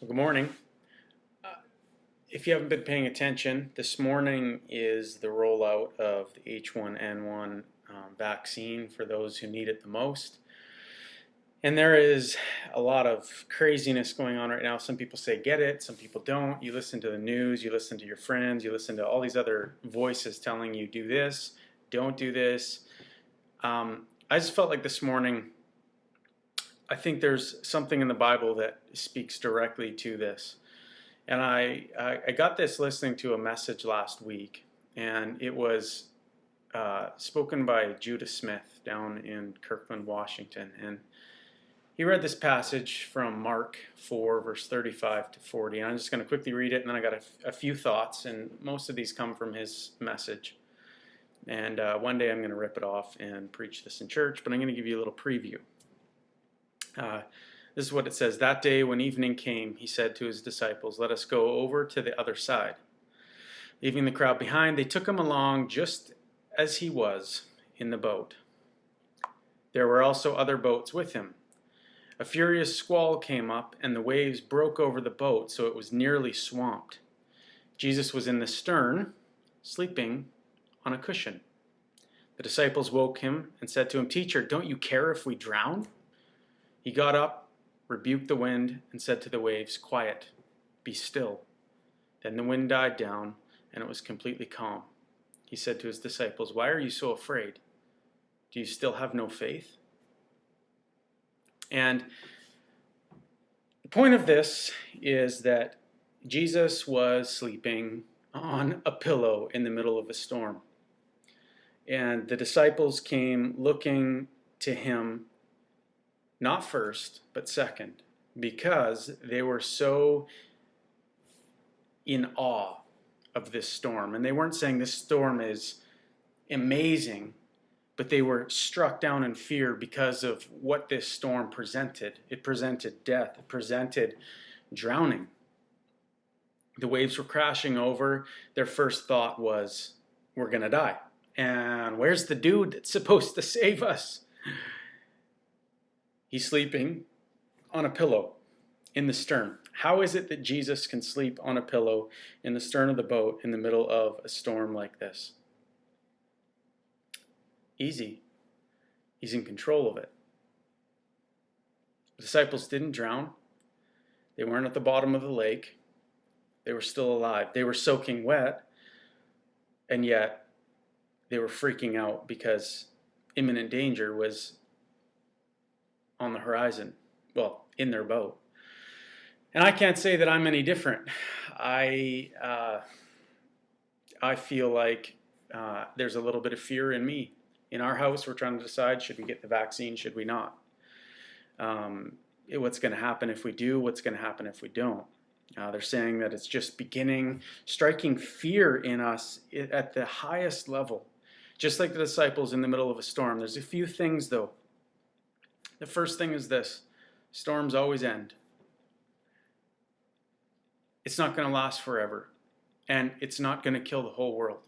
Well, good morning. If you haven't been paying attention, this morning is the rollout of the H1N1 vaccine for those who need it the most. And there is a lot of craziness going on right now. Some people say get it, some people don't. You listen to the news, you listen to your friends, you listen to all these other voices telling you do this, don't do this. I just felt like this morning, I think there's something in the Bible that speaks directly to this. And I got this listening to a message last week, and it was spoken by Judah Smith down in Kirkland, Washington. And he read this passage from Mark 4, verse 35 to 40. And I'm just going to quickly read it, and then I got a few thoughts, and most of these come from his message. And one day I'm going to rip it off and preach this in church, but I'm going to give you a little preview. This is what it says. That day when evening came, he said to his disciples, "Let us go over to the other side." Leaving the crowd behind, they took him along just as he was in the boat. There were also other boats with him. A furious squall came up, and the waves broke over the boat, so it was nearly swamped. Jesus was in the stern, sleeping on a cushion. The disciples woke him and said to him, "Teacher, don't you care if we drown?" He got up, rebuked the wind, and said to the waves, "Quiet, be still." Then the wind died down, and it was completely calm. He said to his disciples, "Why are you so afraid? Do you still have no faith?" And the point of this is that Jesus was sleeping on a pillow in the middle of a storm. And the disciples came looking to him not first, but second, because they were so in awe of this storm. And they weren't saying this storm is amazing, but they were struck down in fear because of what this storm presented. It presented death, it presented drowning. The waves were crashing over. Their first thought was, we're going to die. And where's the dude that's supposed to save us? He's sleeping on a pillow in the stern. How is it that Jesus can sleep on a pillow in the stern of the boat in the middle of a storm like this? Easy. He's in control of it. The disciples didn't drown. They weren't at the bottom of the lake. They were still alive. They were soaking wet, and yet they were freaking out because imminent danger was on the horizon, well, in their boat. And I can't say that I'm any different. I feel like there's a little bit of fear in me. In our house, we're trying to decide, should we get the vaccine, should we not? What's going to happen if we do? What's going to happen if we don't? They're saying that it's just beginning, striking fear in us at the highest level. Just like the disciples in the middle of a storm. There's a few things, though. The first thing is this: storms always end. It's not going to last forever, and it's not going to kill the whole world.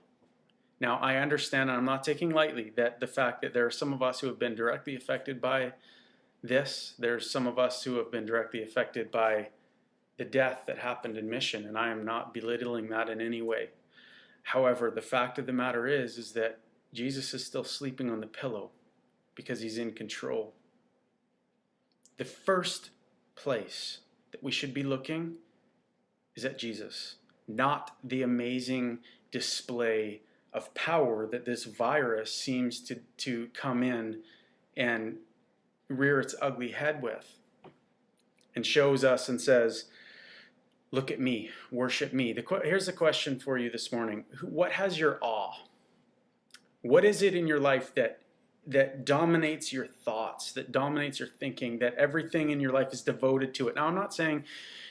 Now, I understand, and I'm not taking lightly, that the fact that there are some of us who have been directly affected by this. There's some of us who have been directly affected by the death that happened in Mission, and I am not belittling that in any way. However, the fact of the matter is that Jesus is still sleeping on the pillow because he's in control. The first place that we should be looking is at Jesus, not the amazing display of power that this virus seems to come in and rear its ugly head with, and shows us and says, "Look at me, worship me." Here's the question for you this morning. What has your awe? What is it in your life that dominates your thoughts, that dominates your thinking, that everything in your life is devoted to it? Now, I'm not saying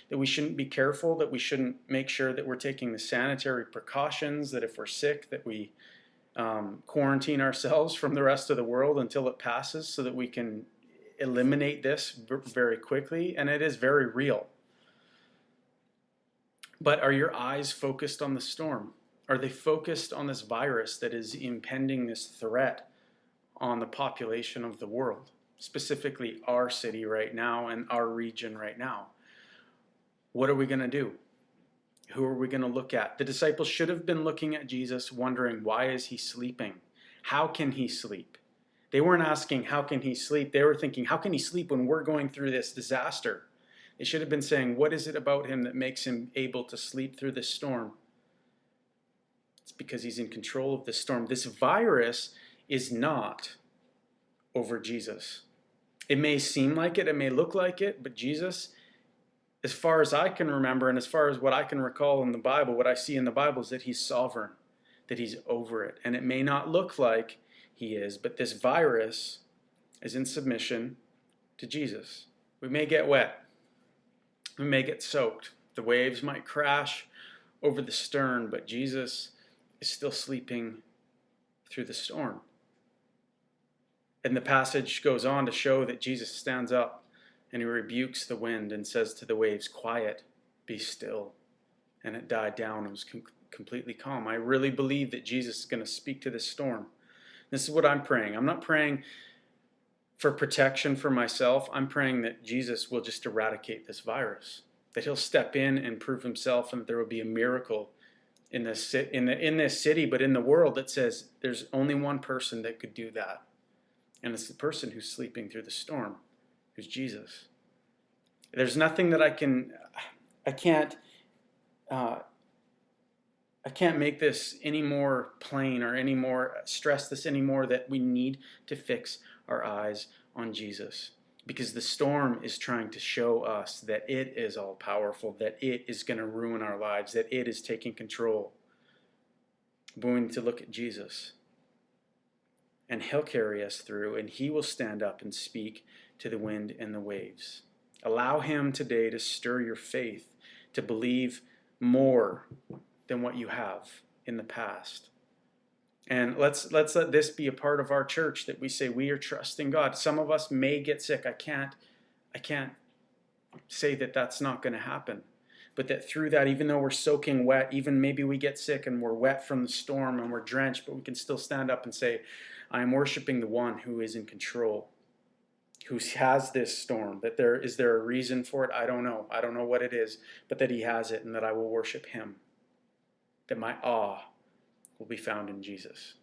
that we shouldn't be careful, that we shouldn't make sure that we're taking the sanitary precautions, that if we're sick, that we quarantine ourselves from the rest of the world until it passes so that we can eliminate this very quickly. And it is very real. But are your eyes focused on the storm? Are they focused on this virus that is impending this threat on the population of the world, specifically our city right now and our region right now? What are we going to do? Who are we going to look at? The disciples should have been looking at Jesus, wondering, why is he sleeping? How can he sleep? They weren't asking, how can he sleep? They were thinking, how can he sleep when we're going through this disaster? They should have been saying, what is it about him that makes him able to sleep through this storm? It's because he's in control of this storm. This virus is not over Jesus. It may seem like it may look like it, but Jesus, as far as I can remember and as far as what I can recall in the Bible, what I see in the Bible is that he's sovereign, that he's over it. And it may not look like he is, but this virus is in submission to Jesus. We may get wet. We may get soaked. The waves might crash over the stern, but Jesus is still sleeping through the storm. And the passage goes on to show that Jesus stands up and he rebukes the wind and says to the waves, quiet, be still. And it died down and was completely calm. I really believe that Jesus is going to speak to this storm. This is what I'm praying. I'm not praying for protection for myself. I'm praying that Jesus will just eradicate this virus, that he'll step in and prove himself, and that there will be a miracle in this city, but in the world that says there's only one person that could do that. And it's the person who's sleeping through the storm, who's Jesus. There's nothing that I can't make this any more plain or any more stress this anymore, that we need to fix our eyes on Jesus. Because the storm is trying to show us that it is all powerful, that it is going to ruin our lives, that it is taking control. But we need to look at Jesus. And he'll carry us through, and he will stand up and speak to the wind and the waves. Allow him today to stir your faith, to believe more than what you have in the past. And let's let this be a part of our church, that we say we are trusting God. Some of us may get sick. I can't say that that's not going to happen. But that through that, even though we're soaking wet, even maybe we get sick and we're wet from the storm and we're drenched, but we can still stand up and say, I am worshiping the one who is in control, who has this storm. That is there a reason for it? I don't know. I don't know what it is, but that he has it, and that I will worship him. That my awe will be found in Jesus.